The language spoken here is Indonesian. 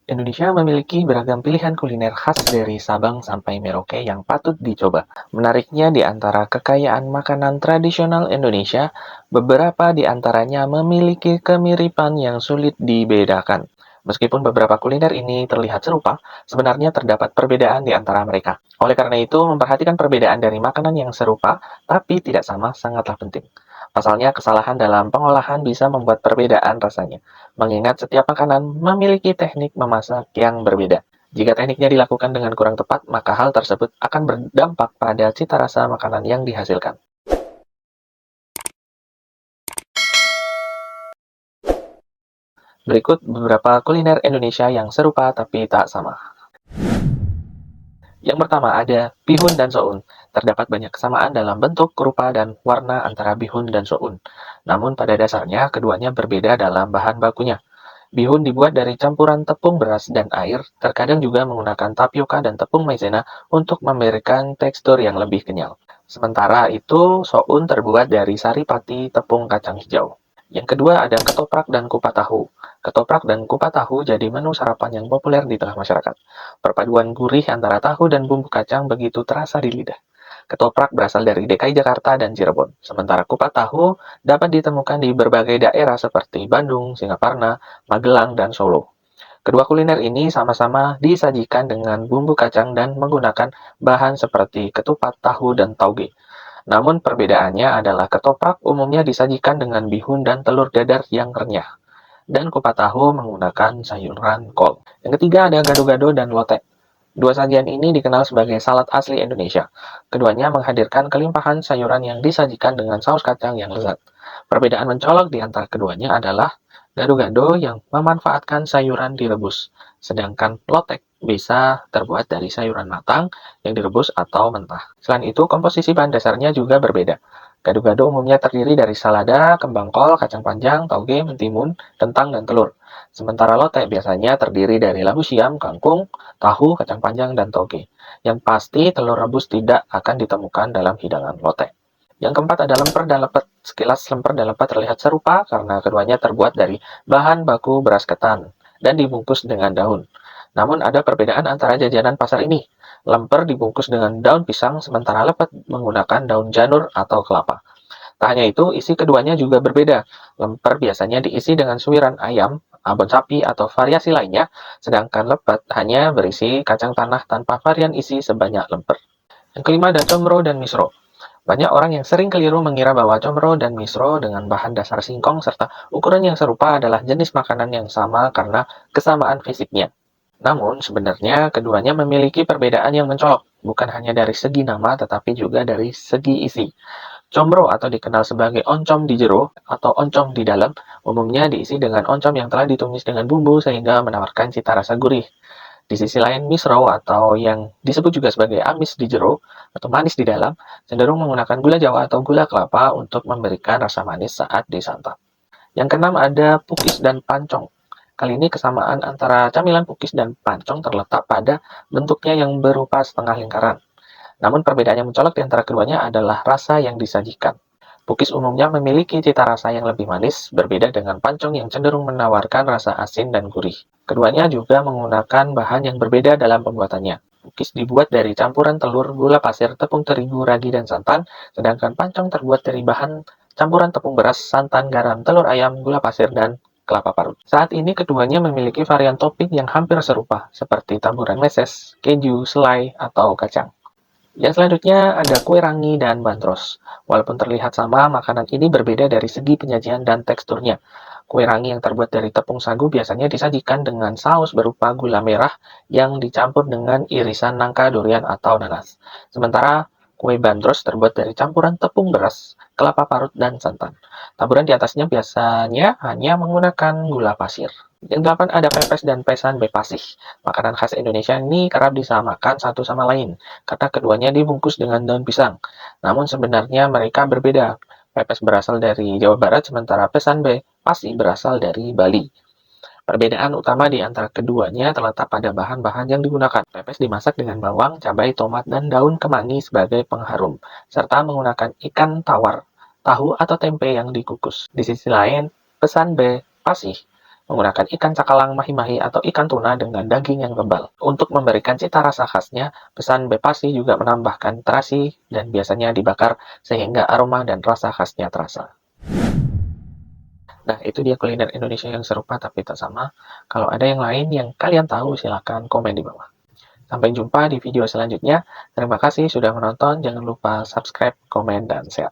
Indonesia memiliki beragam pilihan kuliner khas dari Sabang sampai Merauke yang patut dicoba. Menariknya di antara kekayaan makanan tradisional Indonesia, beberapa di antaranya memiliki kemiripan yang sulit dibedakan. Meskipun beberapa kuliner ini terlihat serupa, sebenarnya terdapat perbedaan di antara mereka. Oleh karena itu, memperhatikan perbedaan dari makanan yang serupa tapi tidak sama sangatlah penting. Pasalnya, kesalahan dalam pengolahan bisa membuat perbedaan rasanya. Mengingat setiap makanan memiliki teknik memasak yang berbeda. Jika tekniknya dilakukan dengan kurang tepat, maka hal tersebut akan berdampak pada cita rasa makanan yang dihasilkan. Berikut beberapa kuliner Indonesia yang serupa tapi tak sama. Yang pertama ada bihun dan soun. Terdapat banyak kesamaan dalam bentuk, rupa, dan warna antara bihun dan soun. Namun pada dasarnya keduanya berbeda dalam bahan bakunya. Bihun dibuat dari campuran tepung beras dan air, terkadang juga menggunakan tapioka dan tepung maizena untuk memberikan tekstur yang lebih kenyal. Sementara itu, soun terbuat dari sari pati tepung kacang hijau. Yang kedua ada ketoprak dan kupat tahu. Ketoprak dan kupat tahu jadi menu sarapan yang populer di tengah masyarakat. Perpaduan gurih antara tahu dan bumbu kacang begitu terasa di lidah. Ketoprak berasal dari DKI Jakarta dan Cirebon, sementara kupat tahu dapat ditemukan di berbagai daerah seperti Bandung, Singaparna, Magelang, dan Solo. Kedua kuliner ini sama-sama disajikan dengan bumbu kacang dan menggunakan bahan seperti ketupat, tahu, dan tauge. Namun perbedaannya adalah ketoprak umumnya disajikan dengan bihun dan telur dadar yang renyah, dan kupat tahu menggunakan sayuran kol. Yang ketiga ada gado-gado dan lotek. Dua sajian ini dikenal sebagai salad asli Indonesia. Keduanya menghadirkan kelimpahan sayuran yang disajikan dengan saus kacang yang lezat. Perbedaan mencolok di antara keduanya adalah gado-gado yang memanfaatkan sayuran direbus, sedangkan lotek bisa terbuat dari sayuran matang yang direbus atau mentah. Selain itu, komposisi bahan dasarnya juga berbeda. Gado-gado umumnya terdiri dari salada, kembang kol, kacang panjang, tauge, mentimun, kentang, dan telur. Sementara lotek biasanya terdiri dari labu siam, kangkung, tahu, kacang panjang, dan toge. Yang pasti, telur rebus tidak akan ditemukan dalam hidangan lotek. Yang keempat ada lemper dan lepet. Sekilas lemper dan lepet terlihat serupa karena keduanya terbuat dari bahan baku beras ketan dan dibungkus dengan daun. Namun ada perbedaan antara jajanan pasar ini. Lemper dibungkus dengan daun pisang, sementara lepet menggunakan daun janur atau kelapa. Tak hanya itu, isi keduanya juga berbeda. Lemper biasanya diisi dengan suiran ayam, abon sapi, atau variasi lainnya, sedangkan lepet hanya berisi kacang tanah tanpa varian isi sebanyak lemper. Yang kelima ada comro dan misro. Banyak orang yang sering keliru mengira bahwa comro dan misro dengan bahan dasar singkong serta ukuran yang serupa adalah jenis makanan yang sama karena kesamaan fisiknya. Namun, sebenarnya keduanya memiliki perbedaan yang mencolok, bukan hanya dari segi nama tetapi juga dari segi isi. Combro atau dikenal sebagai oncom di jero atau oncom di dalam, umumnya diisi dengan oncom yang telah ditumis dengan bumbu sehingga menawarkan cita rasa gurih. Di sisi lain, misro atau yang disebut juga sebagai amis di jero atau manis di dalam, cenderung menggunakan gula jawa atau gula kelapa untuk memberikan rasa manis saat disantap. Yang keenam ada pukis dan pancong. Kali ini kesamaan antara camilan pukis dan pancong terletak pada bentuknya yang berupa setengah lingkaran. Namun perbedaan yang mencolok di antara keduanya adalah rasa yang disajikan. Pukis umumnya memiliki cita rasa yang lebih manis, berbeda dengan pancong yang cenderung menawarkan rasa asin dan gurih. Keduanya juga menggunakan bahan yang berbeda dalam pembuatannya. Pukis dibuat dari campuran telur, gula pasir, tepung terigu, ragi, dan santan, sedangkan pancong terbuat dari bahan campuran tepung beras, santan, garam, telur ayam, gula pasir, dan kelapa parut. Saat ini keduanya memiliki varian topping yang hampir serupa, seperti taburan meses, keju, selai, atau kacang. Yang selanjutnya ada kue rangi dan bandros. Walaupun terlihat sama, makanan ini berbeda dari segi penyajian dan teksturnya. Kue rangi yang terbuat dari tepung sagu biasanya disajikan dengan saus berupa gula merah yang dicampur dengan irisan nangka, durian, atau nanas. Sementara kue bandros terbuat dari campuran tepung beras, kelapa parut, dan santan. Taburan di atasnya biasanya hanya menggunakan gula pasir. Yang delapan ada pepes dan pesan bepasih. Makanan khas Indonesia ini kerap disamakan satu sama lain, karena keduanya dibungkus dengan daun pisang. Namun sebenarnya mereka berbeda. Pepes berasal dari Jawa Barat, sementara pesan bepasih berasal dari Bali. Perbedaan utama di antara keduanya terletak pada bahan-bahan yang digunakan. Pepes dimasak dengan bawang, cabai, tomat, dan daun kemangi sebagai pengharum, serta menggunakan ikan tawar, tahu atau tempe yang dikukus. Di sisi lain, pesan bepasih menggunakan ikan cakalang mahi-mahi atau ikan tuna dengan daging yang tebal. Untuk memberikan cita rasa khasnya, pesan bepasi juga menambahkan terasi dan biasanya dibakar sehingga aroma dan rasa khasnya terasa. Nah, itu dia kuliner Indonesia yang serupa tapi tak sama. Kalau ada yang lain yang kalian tahu, silakan komen di bawah. Sampai jumpa di video selanjutnya. Terima kasih sudah menonton. Jangan lupa subscribe, komen, dan share.